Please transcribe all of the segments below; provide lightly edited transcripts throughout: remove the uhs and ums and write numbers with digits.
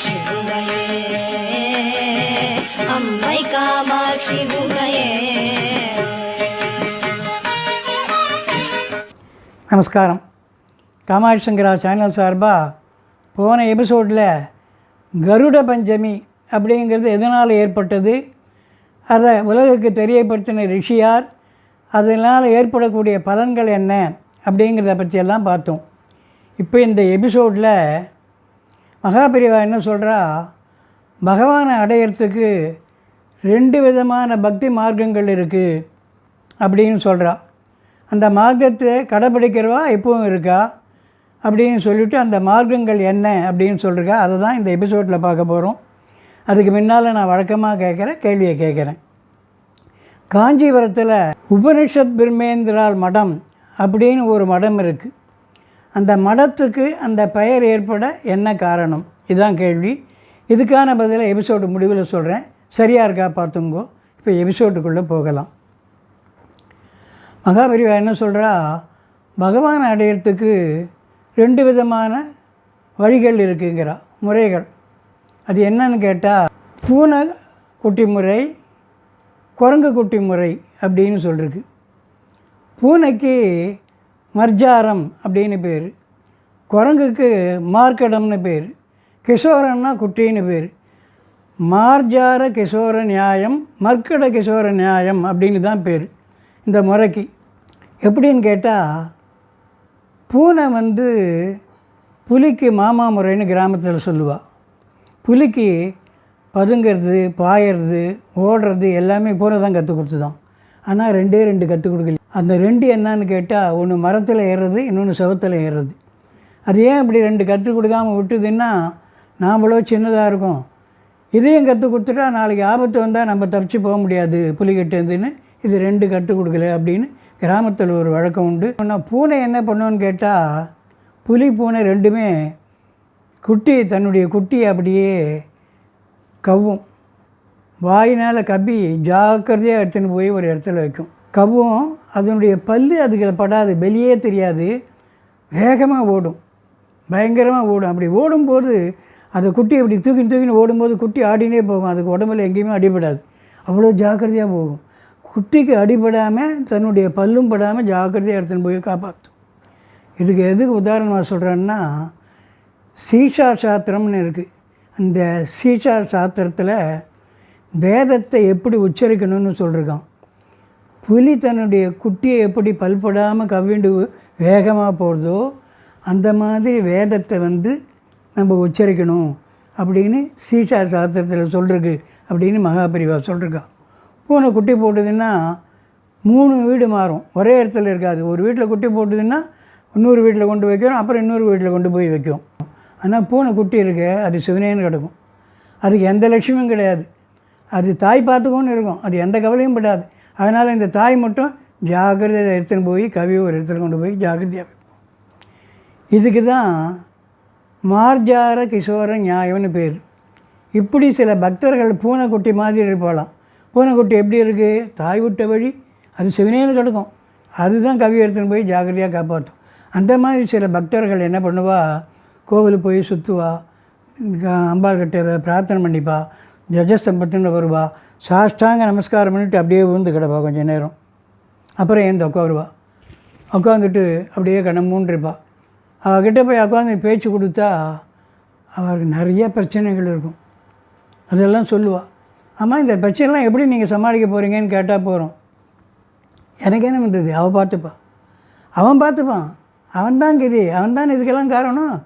காமாட்சி உமையே, அம்மை காமாட்சி உமையே. நமஸ்காரம். காமாட்சி சங்கரா சேனல் சார்பாக போன எபிசோடில் கருட பஞ்சமி அப்படிங்கிறது எதனால் ஏற்பட்டது, அதை உலகுக்கு தெரியப்படுத்தின ரிஷியார், அதனால் ஏற்படக்கூடிய பலன்கள் என்ன அப்படிங்கிறத பற்றியெல்லாம் பார்த்தோம். இப்போ இந்த எபிசோடில் மகாபிரிவா என்ன சொல்கிறா, பகவானை அடையிறதுக்கு 2 விதமான பக்தி மார்க்கங்கள் இருக்குது அப்படின்னு சொல்கிறா. அந்த மார்க்கத்தை கடைப்பிடிக்கிறவா எப்பவும் இருக்கா அப்படின்னு சொல்லிவிட்டு அந்த மார்க்கங்கள் என்ன அப்படின்னு சொல்கிறா. அதை தான் இந்த எபிசோடில் பார்க்க போகிறோம். அதுக்கு முன்னால் நான் வழக்கமாக கேட்குற கேள்வியை கேட்குறேன். காஞ்சிபுரத்தில் உபனிஷத் பிரம்மேந்திரால் மடம் அப்படின்னு ஒரு மடம் இருக்குது. அந்த மடத்துக்கு அந்த பெயர் ஏற்பட என்ன காரணம், இதுதான் கேள்வி. இதுக்கான பதிலை எபிசோடு முடிவில் சொல்கிறேன். சரியாக இருக்கா பார்த்துங்கோ. இப்போ எபிசோடுக்குள்ளே போகலாம். மகாபரிவா என்ன சொல்கிறா, பகவானை அடையிறதுக்கு 2 விதமான வழிகள் இருக்குங்கிறா, முறைகள். அது என்னன்னு கேட்டால், பூனை குட்டி முறை, குரங்கு குட்டி முறை அப்படின்னு சொல்லிருக்கு. பூனைக்கு மர்ஜாரம் அப்படின்னு பேர், குரங்குக்கு மார்க்கடம்னு பேர், கிஷோரன்னா குட்டின்னு பேர். மார்ஜார கிஷோர நியாயம், மர்க்கட கிஷோர நியாயம் அப்படின்னு தான் பேர் இந்த முறைக்கு. எப்படின்னு கேட்டால், பூனை புலிக்கு மாமா முறைன்னு கிராமத்தில் சொல்லுவாள். புலிக்கு பதுங்கிறது, பாயறது, ஓடுறது எல்லாமே பூனை தான் கற்றுக் கொடுத்துதான். ஆனால் 2 கற்றுக் கொடுக்கல. அந்த 2 என்னன்னு கேட்டால், ஒன்று மரத்தில் ஏறுறது, இன்னொன்று செவத்தில் ஏறுறது. அது ஏன் இப்படி 2 கற்றுக் கொடுக்காமல் விட்டுதுன்னா, நாம்ளோ சின்னதாக இருக்கும், இதையும் கற்றுக் கொடுத்துட்டா நாளைக்கு ஆபத்து வந்தால் நம்ம தப்பிச்சு போக முடியாது புலிகிட்டேருந்துன்னு இது 2 கற்றுக் கொடுக்கல அப்படின்னு கிராமத்தில் ஒரு வழக்கம் உண்டு. ஆனால் பூனை என்ன பண்ணுவோன்னு கேட்டால், புலி பூனை 2மே தன்னுடைய குட்டியை அப்படியே கவ்வும். வாயினால் கவ்வி ஜாக்கிரதையாக எடுத்துன்னு போய் ஒரு இடத்துல வைக்கும். கவ்வும், அதனுடைய பல் அதுக்கு படாது, வெளியே தெரியாது, வேகமாக ஓடும், பயங்கரமாக ஓடும். அப்படி ஓடும்போது அந்த குட்டி அப்படி தூக்கின்னு ஓடும்போது குட்டி ஆடினே போகும். அதுக்கு உடம்புல எங்கேயுமே அடிபடாது, அவ்வளோ ஜாக்கிரதையாக போகும். குட்டிக்கு அடிபடாமல், தன்னுடைய பல்லும் படாமல் ஜாக்கிரதையாக எடுத்துன்னு போய் காப்பாற்றும். இதுக்கு எதுக்கு உதாரணமாக சொல்கிறேன்னா, சீஷா சாத்திரம்னு இருக்குது. அந்த சீஷா சாத்திரத்தில் வேதத்தை எப்படி உச்சரிக்கணும்னு சொல்லியிருக்கான். புலி தன்னுடைய குட்டியை எப்படி பல்படாமல் கவ்விண்டு வேகமாக போகிறதோ அந்த மாதிரி வேதத்தை நம்ம உச்சரிக்கணும் அப்படின்னு சீஷா சாஸ்திரத்தில் சொல்லிருக்கு அப்படின்னு மகாபரிவா சொல்லியிருக்கான். பூனை குட்டி போட்டுதுன்னா 3 வீடு மாறும், ஒரே இடத்துல இருக்காது. ஒரு வீட்டில் குட்டி போட்டுதுன்னா இன்னொரு வீட்டில் கொண்டு வைக்கிறோம், அப்புறம் இன்னொரு வீட்டில் கொண்டு போய் வைக்கும். ஆனால் பூனை குட்டி இருக்கு, அது சிவனேன்னு கிடக்கும். அதுக்கு எந்த லட்சியமும் கிடையாது. அது தாய் பார்த்துக்கோன்னு இருக்கும், அது எந்த கவலையும் படாது. அதனால் இந்த தாய் மட்டும் ஜாக்கிரதையை எடுத்துன்னு போய் கவியை ஒரு இடத்துல கொண்டு போய் ஜாக்கிரதையாக வைப்போம். இதுக்கு தான் மார்ஜார கிஷோர நியாயம்னு பேர். இப்படி சில பக்தர்கள் பூனைக்குட்டி மாதிரி இருப்பாளாம். பூனைக்குட்டி எப்படி இருக்குது, தாய் விட்ட வழி, அது சிவனேன்னு கிடக்கும், அதுதான் கவி எடுத்துன்னு போய் ஜாக்கிரதையாக காப்பாற்றும். அந்த மாதிரி சில பக்தர்கள் என்ன பண்ணுவா, கோவிலுக்கு போய் சுற்றுவா, அம்பாள்கிட்ட பிரார்த்தனை பண்ணிப்பா, ஜஜஸ்தம்பத்துன்னு வருவா, சாஷ்டாங்க நமஸ்காரம் பண்ணிவிட்டு அப்படியே விழுந்து கிடப்பா கொஞ்சம் நேரம். அப்புறம் ஏந்து உட்காருவா, உட்காந்துட்டு அப்படியே கண்ணை மூன்றிருப்பா. அவகிட்ட போய் உட்காந்து பேச்சு கொடுத்தா அவருக்கு நிறைய பிரச்சனைகள் இருக்கும், அதெல்லாம் சொல்லுவாள். ஆமாம், இந்த பிரச்சனைலாம் எப்படி நீங்கள் சமாளிக்க போகிறீங்கன்னு கேட்டால் போகிறோம். எனக்கு என்ன பண்ணுறது, அவள் பார்த்துப்பான், அவன் பார்த்துப்பான், அவன் தான் கதி, அவன் தான் இதுக்கெல்லாம் காரணம்.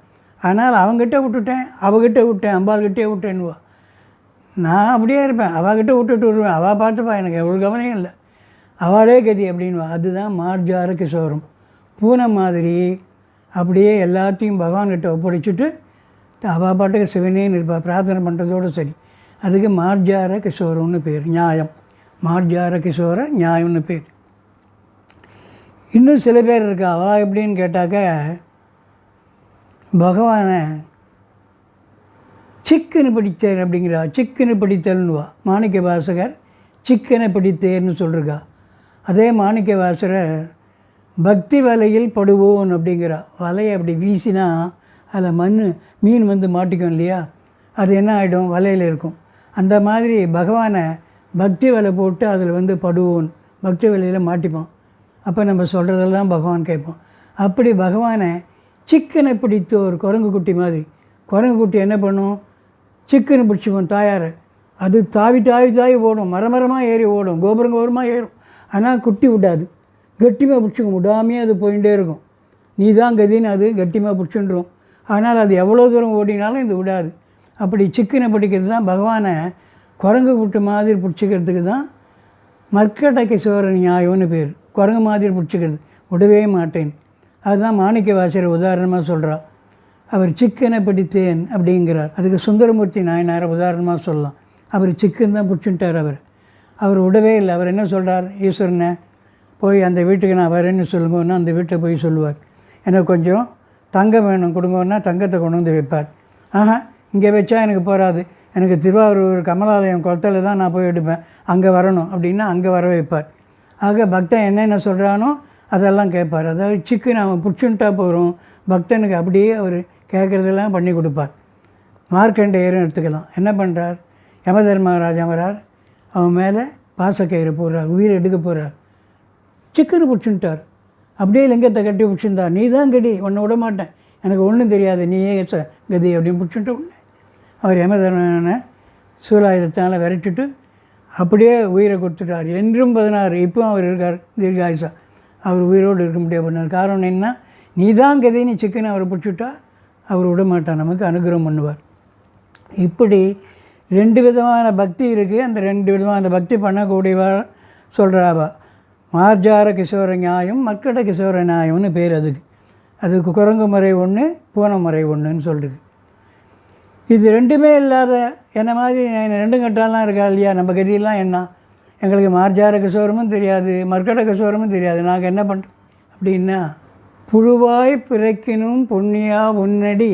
அதனால் அவங்ககிட்ட விட்டுட்டேன், அவகிட்ட விட்டேன், அம்பாள்கிட்டே விட்டேன்னுவா. நான் அப்படியே இருப்பேன், அவகிட்ட விட்டுட்டு விடுவேன், அவள் பார்த்துப்பா, எனக்கு எவ்வளோ கவனையும் இல்லை, அவளே கதி அப்படின்வா. அதுதான் மார்ஜார கிஷோரம். பூனை மாதிரி அப்படியே எல்லாத்தையும் பகவான்கிட்ட ஒப்படைச்சிட்டு அவள் பாட்டுக்கு சிவனேன்னு இருப்பாள், பிரார்த்தனை பண்ணுறதோடு சரி. அதுக்கு மார்ஜார கிஷோரம்னு பேர், நியாயம். மார்ஜார கிஷோர நியாயம்னு பேர். இன்னும் சில பேர் இருக்கா. அவள் எப்படின்னு கேட்டாக்க, பகவானை சிக்கனை பிடித்தேன் அப்படிங்கிறா. சிக்கனை பிடித்தல்னுவா. மாணிக்க வாசகர் சிக்கனை பிடித்தேன்னு சொல்லிருக்கா. அதே மாணிக்க வாசகர் பக்தி வலையில் படுவோன் அப்படிங்கிறா. வலையை அப்படி வீசினா அதில் மீன் மாட்டிக்கும் இல்லையா, அது என்ன ஆகிடும், வலையில் இருக்கும். அந்த மாதிரி பகவானை பக்தி வலை போட்டு அதில் வந்து படுவோன், பக்தி வலையில் மாட்டிப்போம். அப்போ நம்ம சொல்கிறதெல்லாம் பகவான் கேட்போம். அப்படி பகவானை சிக்கனை பிடித்த ஒரு குரங்கு குட்டி மாதிரி, குரங்கு குட்டி என்ன பண்ணும், சிக்கனை பிடிச்சிப்போம் தாயாரை. அது தாவி தாவி தாவி ஓடும், மரமரமாக ஏறி ஓடும், கோபுரம் கோபுரமாக ஏறும். ஆனால் குட்டி விடாது, கட்டிமாக பிடிச்சிக்கும், விடாமையே அது போயிட்டே இருக்கும். நீ தான் கதின்னு அது கட்டிமாக பிடிச்சுன்றோம். ஆனால் அது எவ்வளோ தூரம் ஓடினாலும் இது விடாது. அப்படி சிக்கனை பிடிக்கிறது தான் பகவானை குரங்கு குட்டி மாதிரி பிடிச்சிக்கிறதுக்கு தான் மர்க்கடகேஸ்வர நியாயம்னு பேர். குரங்கு மாதிரி பிடிச்சிக்கிறது, விடவே மாட்டேன். அதுதான் மாணிக்க வாசகர் உதாரணமாக சொல்கிறார். அவர் சிக்கனை பிடித்தேன் அப்படிங்கிறார். அதுக்கு சுந்தரமூர்த்தி நாயனாரை உதாரணமாக சொல்லலாம். அவர் சிக்கன் தான் பிடிச்சுட்டார். அவர் விடவே இல்லை. அவர் என்ன சொல்கிறார், ஈஸ்வரனை போய் அந்த வீட்டுக்கு நான் வரேன்னு சொல்லுங்கன்னா அந்த வீட்டில் போய் சொல்லுவார், எனக்கு கொஞ்சம் தங்கம் வேணும் கொடுங்கன்னா தங்கத்தை கொண்டு வந்து வைப்பார். இங்கே வச்சா எனக்கு போகாது, எனக்கு திருவாரூர் கமலாலயம் குளத்தில் தான் நான் போய் எடுப்பேன், அங்கே வரணும் அப்படின்னா அங்கே வர வைப்பார். ஆக பக்தன் என்னென்ன சொல்கிறானோ அதெல்லாம் கேட்பார். அதாவது சிக்கன் அவன் பிடிச்சுட்டா போகிறோம், பக்தனுக்கு அப்படியே அவர் கேட்குறதெல்லாம் பண்ணி கொடுப்பார். மார்க்கண்டேயர்னு எடுத்துக்கலாம். என்ன பண்ணுறார், யமதர்மராஜா வரார், அவன் மேலே பாசக்கயிறு போடுறார், உயிரை எடுக்க போகிறார். சிக்கனை பிடிச்சுட்டார், அப்படியே லிங்கத்தை கட்டி பிடிச்சிருந்தா, நீ தான் கடி, உன்னை விட மாட்டேன், எனக்கு ஒன்றும் தெரியாது, நீயே கதி அப்படின்னு பிடிச்சிட்டு உடனே அவர் யமதர்மனை சூலாயுதத்தால் விரட்டிட்டு அப்படியே உயிரை கொடுத்துட்டார். என்றும் 16 இப்போ அவர் இருக்கார் தீர்காயுசா. அவர் உயிரோடு இருக்க முடியாது பண்ணார். காரணம் என்ன, நீ தான் கதின்னு சிக்கனை அவரை பிடிச்சிட்டா அவர் விட மாட்டார், நமக்கு அனுகிரகம் பண்ணுவார். இப்படி 2 விதமான பக்தி இருக்குது. அந்த 2 விதமான பக்தி பண்ணக்கூடியவா சொல்கிறாவா. மார்ஜார கிஷோர நியாயம், மர்க்கட கிஷோர நியாயம்னு பேர் அதுக்கு குரங்கு முறை ஒன்று, பூனை முறை ஒன்றுன்னு சொல்கிறது. இது 2மே இல்லாத என்ன மாதிரி 2 கட்டாலாம் இருக்கா இல்லையா, நம்ம கதியெல்லாம் என்ன, எங்களுக்கு மார்ஜார கிஷோரமும் தெரியாது, மர்க்கட கிஷோரமும் தெரியாது, நாங்கள் என்ன பண்ணுறோம் அப்படின்னா, புழுவாய் பிறக்கினும் புண்ணியா உன்னடி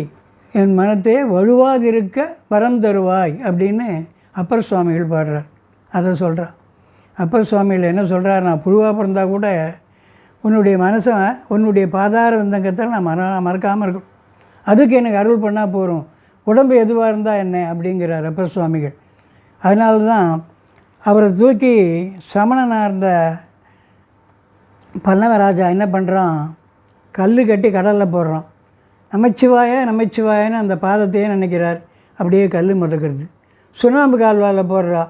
என் மனத்தை வழுவாதிருக்க வரம் தருவாய் அப்படின்னு அப்பர் சுவாமிகள் பாடுறார். அதை சொல்கிறார். அப்பர் சுவாமிகள் என்ன சொல்கிறார், நான் புழுவாக பிறந்தால் கூட உன்னுடைய மனசை உன்னுடைய பாதார விந்தங்கத்தில் நான் மறக்காமல் இருக்கும், அதுக்கு எனக்கு அருள் பண்ணால் போகிறோம், உடம்பு எதுவாக இருந்தால் என்ன அப்படிங்கிறார் அப்பர் சுவாமிகள். அதனால தான் அவரை தூக்கி சமணனாக இருந்த பல்லவராஜா என்ன பண்ணுறான், கல் கட்டி கடலில் போடுறான். நமச்சிவாயன்னு அந்த பாதத்தையே நினைக்கிறார், அப்படியே கல் முதக்கிறது. சுண்ணாம்பு கால்வாயில் போடுறா,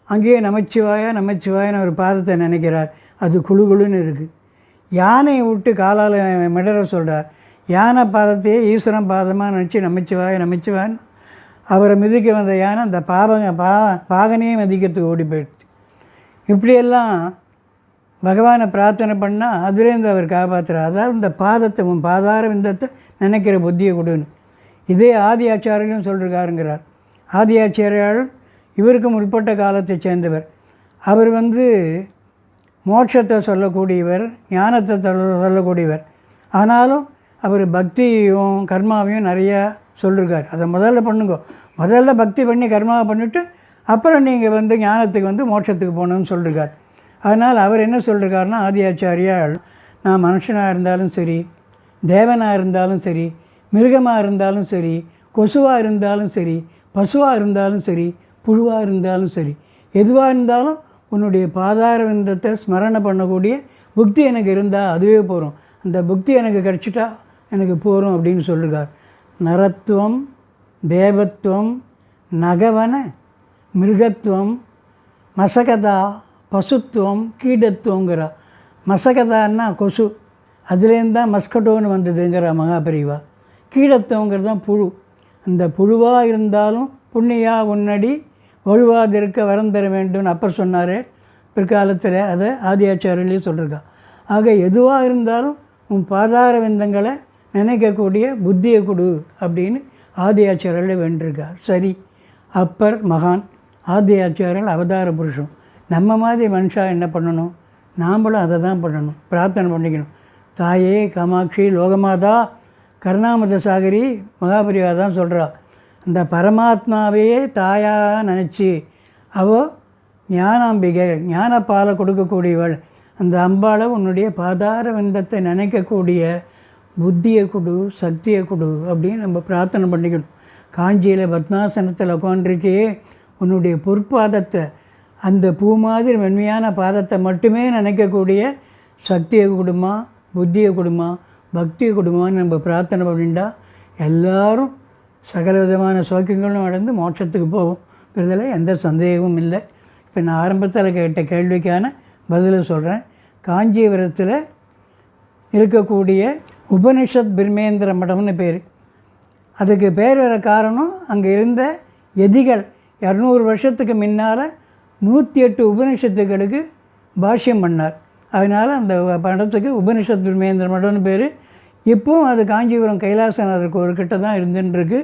அங்கேயே நமச்சிவாயன்னு ஒரு பாதத்தை நினைக்கிறார், அது குழுன்னு இருக்குது. யானையை விட்டு காலால் மிடற சொல்கிறார், யானை பாதத்தையே ஈஸ்வரன் பாதமாக நினச்சி நமச்சிவாயன்னு அவரை மிதிக்க வந்த யானை அந்த பாகனையே மதிக்கிறதுக்கு ஓடி போயிடுச்சு. இப்படியெல்லாம் பகவானை பிரார்த்தனை பண்ணால் அதுலேருந்து அவர் காப்பாற்றுறார். அதாவது இந்த பாதத்தை உன் பாதார விந்தத்தை நினைக்கிற புத்தியை கொடுன்னு. இதே ஆதி ஆச்சாரியரும் சொல்லிருக்காருங்கிறார். ஆதி ஆச்சாரியால் இவருக்கு முற்பட்ட காலத்தை சேர்ந்தவர். அவர் மோட்சத்தை சொல்லக்கூடியவர், ஞானத்தை சொல்லக்கூடியவர். ஆனாலும் அவர் பக்தியும் கர்மாவையும் நிறையா சொல்லியிருக்கார். அதை முதல்ல பண்ணுங்க, முதல்ல பக்தி பண்ணி கர்மாவை பண்ணிவிட்டு அப்புறம் நீங்கள் ஞானத்துக்கு மோட்சத்துக்கு போகணுன்னு சொல்லியிருக்கார். அதனால் அவர் என்ன சொல்லியிருக்காருன்னா, ஆதி ஆச்சாரியால் நான் மனுஷனாக இருந்தாலும் சரி, தேவனாக இருந்தாலும் சரி, மிருகமாக இருந்தாலும் சரி, கொசுவாக இருந்தாலும் சரி, பசுவாக இருந்தாலும் சரி, புழுவாக இருந்தாலும் சரி, எதுவாக இருந்தாலும் உன்னுடைய பாதார விந்தத்தை ஸ்மரணை பண்ணக்கூடிய புக்தி எனக்கு இருந்தால் அதுவே போகிறோம், அந்த புக்தி எனக்கு கிடச்சிட்டா எனக்கு போகிறோம் அப்படின்னு சொல்லியிருக்கார். நரத்துவம், தேவத்துவம், நகவன, மிருகத்துவம், மசகதா, பசுத்துவம், கீடத்துவங்கிற. மசகதான்னா கொசு, அதுலேருந்து தான் மஸ்கட்டோன்னு வந்ததுங்கிற மகாபரிவா. கீடத்துவங்கிறது தான் புழு. அந்த புழுவாக இருந்தாலும் புண்ணியா உன்னடி வழுவாதிருக்க வரம் தர வேண்டும்னு அப்பர் சொன்னார் பிற்காலத்தில். அதை ஆதியாச்சாரியிலேயே சொல்லியிருக்கா. ஆக எதுவாக இருந்தாலும் உன் பாதார விந்தங்களை நினைக்கக்கூடிய புத்தியை கொடு அப்படின்னு ஆதியாச்சாரியில் வேண்டியிருக்கார். சரி, அப்பர் மகான், ஆதியாச்சாரியல் அவதார புருஷன். நம்ம மாதிரி மனுஷா என்ன பண்ணணும், நாம்ளும் அதை தான் பண்ணணும், பிரார்த்தனை பண்ணிக்கணும். தாயே காமாட்சி லோகமாதா கருணாமத சாகரி மகாபரிவா தான் சொல்கிறா. அந்த பரமாத்மாவையே தாயாக நினச்சி அவள் ஞானாம்பிகை, ஞானப்பாலை கொடுக்கக்கூடியவள், அந்த அம்பாளை உன்னுடைய பாதார விந்தத்தை நினைக்கக்கூடிய புத்தியை கொடு, சக்தியை கொடு அப்படின்னு நம்ம பிரார்த்தனை பண்ணிக்கணும். காஞ்சியில் பத்மாசனத்தில் உட்காண்டிருக்கே, உன்னுடைய பொற்பாதத்தை, அந்த பூ மாதிரி மென்மையான பாதத்தை மட்டுமே நினைக்கக்கூடிய சக்தியை கொடுமா, புத்தியை கொடுமா, பக்தியை கொடுமான்னு நம்ம பிரார்த்தனை பண்ணிட்டா எல்லாரும் சகல விதமான சௌக்கியங்களும் அடைந்து மோட்சத்துக்கு போகுங்கிறதுல எந்த சந்தேகமும் இல்லை. இப்போ நான் ஆரம்பத்தில் கேட்ட கேள்விக்கான பதிலை சொல்கிறேன். காஞ்சிபுரத்தில் இருக்கக்கூடிய உபனிஷத் பிரம்மேந்திர மடம்னு பேர். அதுக்கு பேர் வர காரணம், அங்கே இருந்த எதிகள் 200 வருஷத்துக்கு முன்னால் 108 உபனிஷத்துக்களுக்கு பாஷ்யம் பண்ணார். அதனால் அந்த படத்துக்கு உபனிஷத் பிரம்மேந்திர மடம்னு பேர். இப்போவும் அது காஞ்சிபுரம் கைலாசநாதர் கோவில்கிட்ட தான் இருந்துருக்கு.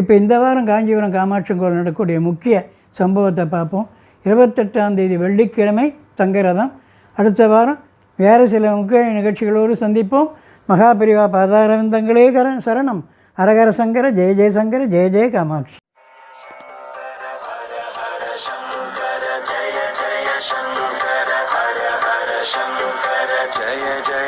இப்போ இந்த வாரம் காஞ்சிபுரம் காமாட்சி கோவில் நடக்கக்கூடிய முக்கிய சம்பவத்தை பார்ப்போம். 28ஆம் தேதி வெள்ளிக்கிழமை தங்கரதம். அடுத்த வாரம் வேறு சில முக்கிய நிகழ்ச்சிகளோடு சந்திப்போம். மகாபரிவா பாதாரவிந்தங்களே சரணம். ஹரஹர சங்கர, ஜெய ஜெயசங்கர, ஜெய ஜெய காமாட்சி. शंकर जय जय